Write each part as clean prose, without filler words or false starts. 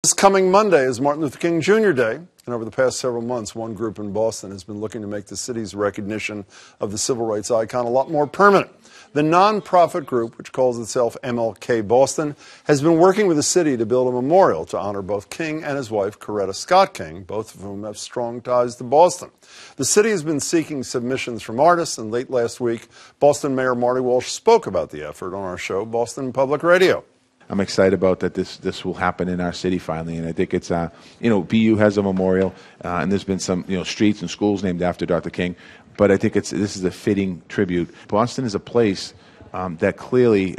This coming Monday is Martin Luther King Jr. Day, and over the past several months, one group in Boston has been looking to make the city's recognition of the civil rights icon a lot more permanent. The nonprofit group, which calls itself MLK Boston, has been working with the city to build a memorial to honor both King and his wife, Coretta Scott King, both of whom have strong ties to Boston. The city has been seeking submissions from artists, and late last week, Boston Mayor Marty Walsh spoke about the effort on our show, Boston Public Radio. I'm excited about that this will happen in our city finally, and I think it's BU has a memorial, and there's been some streets and schools named after Dr. King, but I think this is a fitting tribute. Boston is a place that clearly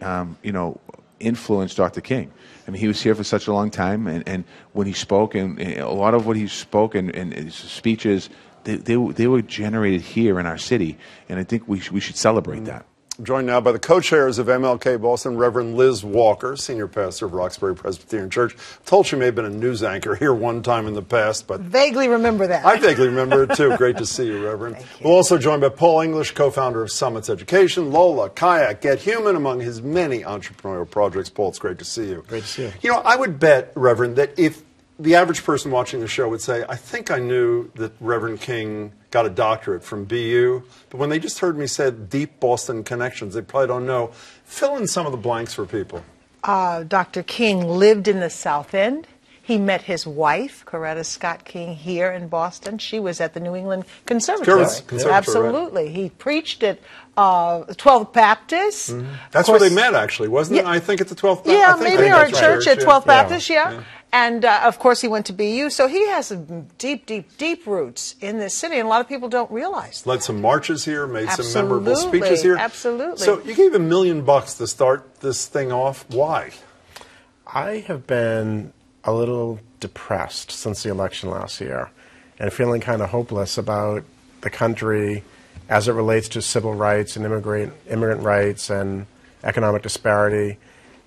influenced Dr. King. I mean, he was here for such a long time, and when he spoke, and a lot of what he spoke and his speeches, they were generated here in our city, and I think we should celebrate that. I'm joined now by the co-chairs of MLK Boston, Reverend Liz Walker, senior pastor of Roxbury Presbyterian Church. I'm told she may have been a news anchor here one time in the past, but vaguely remember that. I vaguely remember it too. Great to see you, Reverend. We're also joined by Paul English, co-founder of Summits Education, Lola, Kayak, Get Human, among his many entrepreneurial projects. Paul, it's great to see you. Great to see you. You know, I would bet, Reverend, that if the average person watching the show would say, I think I knew that Reverend King got a doctorate from BU, but when they just heard me say deep Boston connections, they probably don't know. Fill in some of the blanks for people. Dr. King lived in the South End. He met his wife, Coretta Scott King, here in Boston. She was at the New England Conservatory. Absolutely. Right. He preached at 12th Baptist. Mm-hmm. That's where they met, actually, wasn't it? I think at the 12th Baptist. Yeah, maybe our church at 12th Baptist, yeah. And, of course, he went to BU. So he has some deep, deep, deep roots in this city, and a lot of people don't realize that. Led some marches here, made some memorable speeches here. Absolutely. So you gave $1 million to start this thing off. Why? I have been a little depressed since the election last year and feeling kind of hopeless about the country as it relates to civil rights and immigrant rights and economic disparity.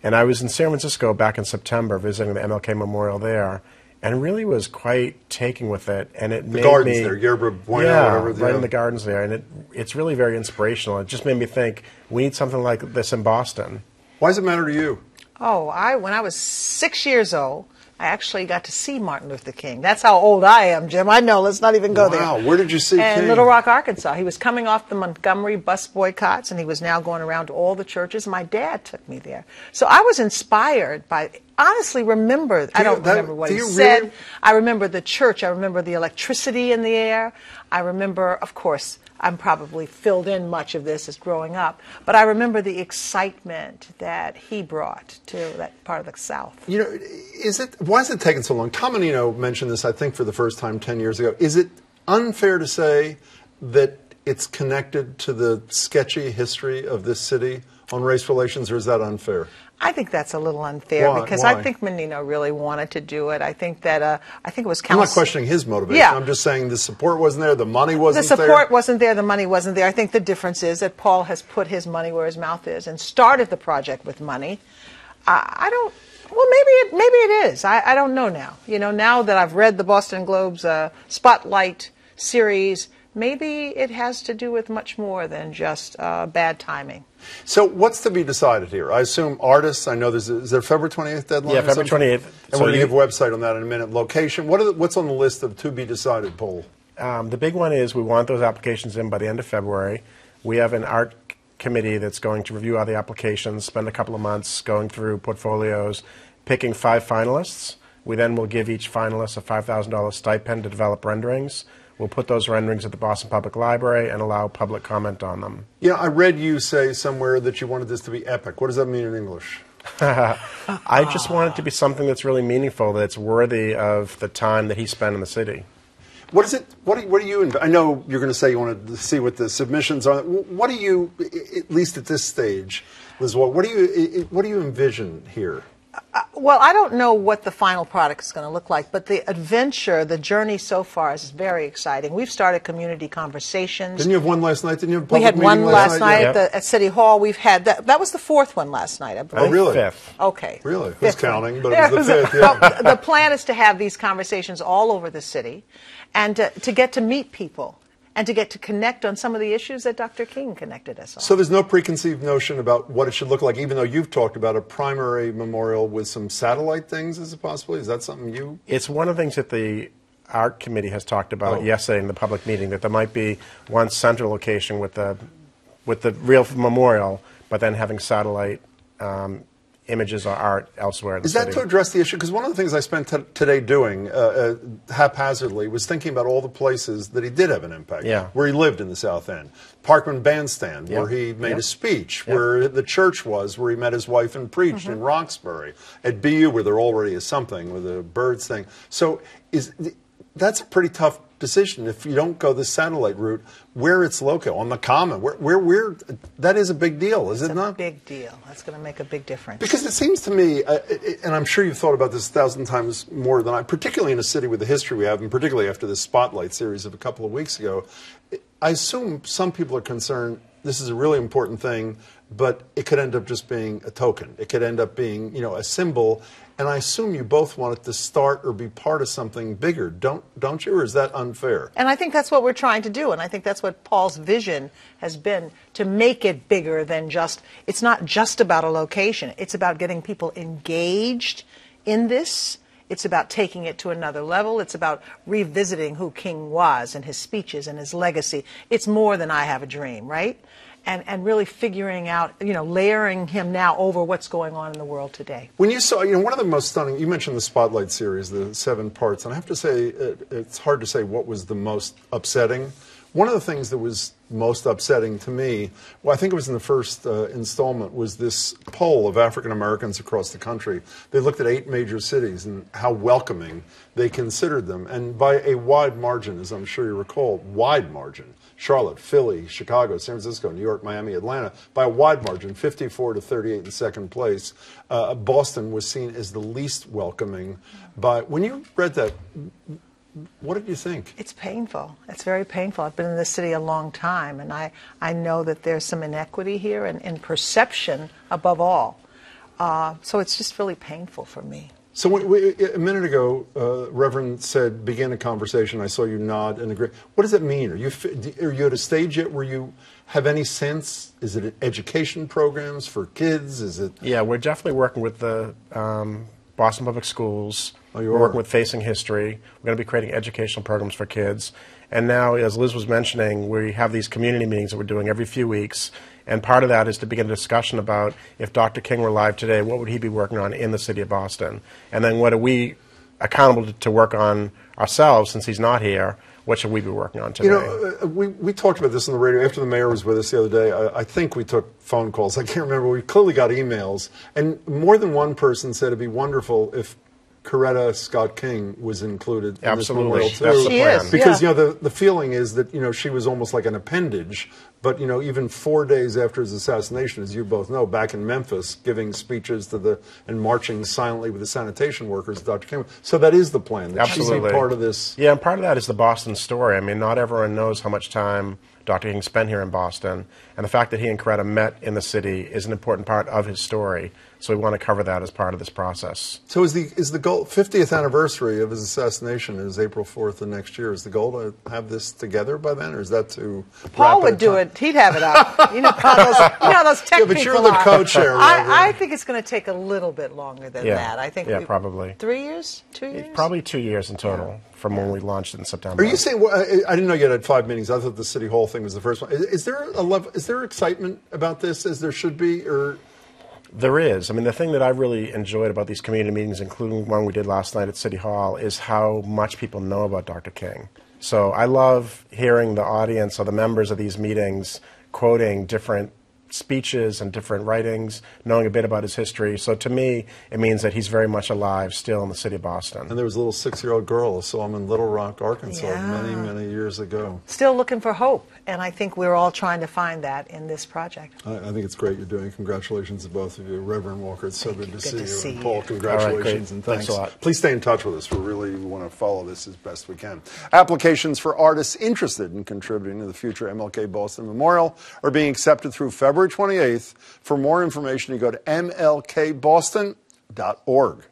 And I was in San Francisco back in September visiting the MLK Memorial there, and really was quite taken with it. And it made gardens me, there, Yerba Buena, yeah, whatever. Right in the gardens there, and it's really very inspirational. It just made me think we need something like this in Boston. Why does it matter to you? Oh, when I was 6 years old, I actually got to see Martin Luther King. That's how old I am, Jim. I know. Let's not even go there. Wow. Where did you see King? In Little Rock, Arkansas. He was coming off the Montgomery bus boycotts, and he was now going around to all the churches. My dad took me there. So I was inspired by, honestly, I don't remember what he said. Really? I remember the church. I remember the electricity in the air. I remember, of course, I'm probably filled in much of this as growing up, but I remember the excitement that he brought to that part of the South. You know, why is it taking so long? Tom Menino mentioned this, I think, for the first time 10 years ago. Is it unfair to say that it's connected to the sketchy history of this city on race relations, or is that unfair? I think that's a little unfair because I think Menino really wanted to do it. I think that it was council. I'm not questioning his motivation. Yeah. I'm just saying the support wasn't there, the money wasn't there. The support wasn't there, the money wasn't there. I think the difference is that Paul has put his money where his mouth is and started the project with money. Well, maybe it is. I don't know now. You know, now that I've read the Boston Globe's Spotlight series, maybe it has to do with much more than just bad timing. So what's to be decided here? I assume artists, I know is there a February 28th deadline? Yeah, February 28th. And we're going to give a website on that in a minute. Location, what's on the list of to be decided, Paul? The big one is we want those applications in by the end of February. We have an art committee that's going to review all the applications, spend a couple of months going through portfolios, picking 5 finalists. We then will give each finalist a $5,000 stipend to develop renderings. We'll put those renderings at the Boston Public Library and allow public comment on them. Yeah, I read you say somewhere that you wanted this to be epic. What does that mean in English? I just want it to be something that's really meaningful, that's worthy of the time that he spent in the city. What is it? What do you? I know you're going to say you want to see what the submissions are. What do you, at least at this stage, Liz Walker, what do you envision here? Well, I don't know what the final product is going to look like, but the adventure, the journey so far is very exciting. We've started community conversations. Didn't you have one last night? Didn't you have a public We had one last night yeah. at City Hall. We've had that was the 4th one last night, I believe. Oh, really? 5th. Okay. Really? Who's counting? But it was the 5th, yeah. The plan is to have these conversations all over the city and to get to meet people and to get to connect on some of the issues that Dr. King connected us on. So there's no preconceived notion about what it should look like, even though you've talked about a primary memorial with some satellite things as a possibility? Is that something you... It's one of the things that the art committee has talked about yesterday in the public meeting, that there might be one central location with the real memorial, but then having satellite images or art elsewhere in the city. Is that to address the issue? Because one of the things I spent today doing haphazardly was thinking about all the places that he did have an impact. Yeah. Where he lived in the South End. Parkman Bandstand, where he made a speech. Where the church was, where he met his wife and preached in Roxbury. At BU, where there already is something with the birds thing. So that's a pretty tough decision if you don't go the satellite route. Where it's located on the Common, where that is a big deal, is it not? It's a big deal. That's going to make a big difference. Because it seems to me, and I'm sure you've thought about this 1,000 times more than I, particularly in a city with the history we have, and particularly after this Spotlight series of a couple of weeks ago, I assume some people are concerned this is a really important thing, but it could end up just being a token. It could end up being, a symbol. And I assume you both want it to start or be part of something bigger, don't you? Or is that unfair? And I think that's what we're trying to do. And I think that's what Paul's vision has been, to make it bigger than just, it's not just about a location. It's about getting people engaged in this. It's about taking it to another level. It's about revisiting who King was and his speeches and his legacy. It's more than I have a dream, right? And really figuring out, layering him now over what's going on in the world today. When you saw, one of the most stunning, you mentioned the Spotlight series, the 7 parts, and I have to say, it's hard to say what was the most upsetting. One of the things that was most upsetting to me, well, I think it was in the first installment, was this poll of African Americans across the country. They looked at 8 major cities and how welcoming they considered them. And by a wide margin, as I'm sure you recall, wide margin, Charlotte, Philly, Chicago, San Francisco, New York, Miami, Atlanta, by a wide margin, 54 to 38 in second place. Boston was seen as the least welcoming. When you read that, what did you think? It's painful. It's very painful. I've been in this city a long time, and I know that there's some inequity here and in perception above all. So it's just really painful for me. So a minute ago, Reverend said, begin a conversation. I saw you nod and agree. What does that mean? Are you at a stage yet where you have any sense? Is it education programs for kids? Is it? Yeah, we're definitely working with the Boston Public Schools. We're working with Facing History. We're going to be creating educational programs for kids. And now, as Liz was mentioning, we have these community meetings that we're doing every few weeks. And part of that is to begin a discussion about, if Dr. King were alive today, what would he be working on in the city of Boston? And then what are we accountable to work on ourselves, since he's not here? What should we be working on today? We talked about this on the radio after the mayor was with us the other day. I think we took phone calls. I can't remember. We clearly got emails. And more than one person said it'd be wonderful if Coretta Scott King was included in this memorial too. That's the plan. Because the feeling is that she was almost like an appendage. But even 4 days after his assassination, as you both know, back in Memphis, giving speeches and marching silently with the sanitation workers, Dr. King. So that is the plan. That she'd be part of this. Yeah, and part of that is the Boston story. I mean, not everyone knows how much time Dr. King spent here in Boston, and the fact that he and Coretta met in the city is an important part of his story. So we want to cover that as part of this process. So is the goal, 50th anniversary of his assassination is April 4th of next year. Is the goal to have this together by then, or is that too? Paul would do it. He'd have it up. You know how those tech but you're the co-chair. I think it's going to take a little bit longer than that. I think probably 3 years, 2 years. Probably 2 years in total from when we launched it in September. Are you saying? I didn't know you had 5 meetings. I thought the City Hall thing was the first one. Is there excitement about this, as there should be, or? There is. I mean, the thing that I really enjoyed about these community meetings, including one we did last night at City Hall, is how much people know about Dr. King. So I love hearing the audience or the members of these meetings quoting different speeches and different writings, knowing a bit about his history. So to me, it means that he's very much alive still in the city of Boston. And there was a little 6-year-old girl who saw him in Little Rock, Arkansas many, many years ago. Still looking for hope, and I think we're all trying to find that in this project. I think it's great you're doing. Congratulations to both of you. Reverend Walker, it's so good to see you. And Paul, All congratulations and thanks. Thanks a lot. Please stay in touch with us. We want to follow this as best we can. Applications for artists interested in contributing to the future MLK Boston Memorial are being accepted through February 28th. For more information, you go to mlkboston.org.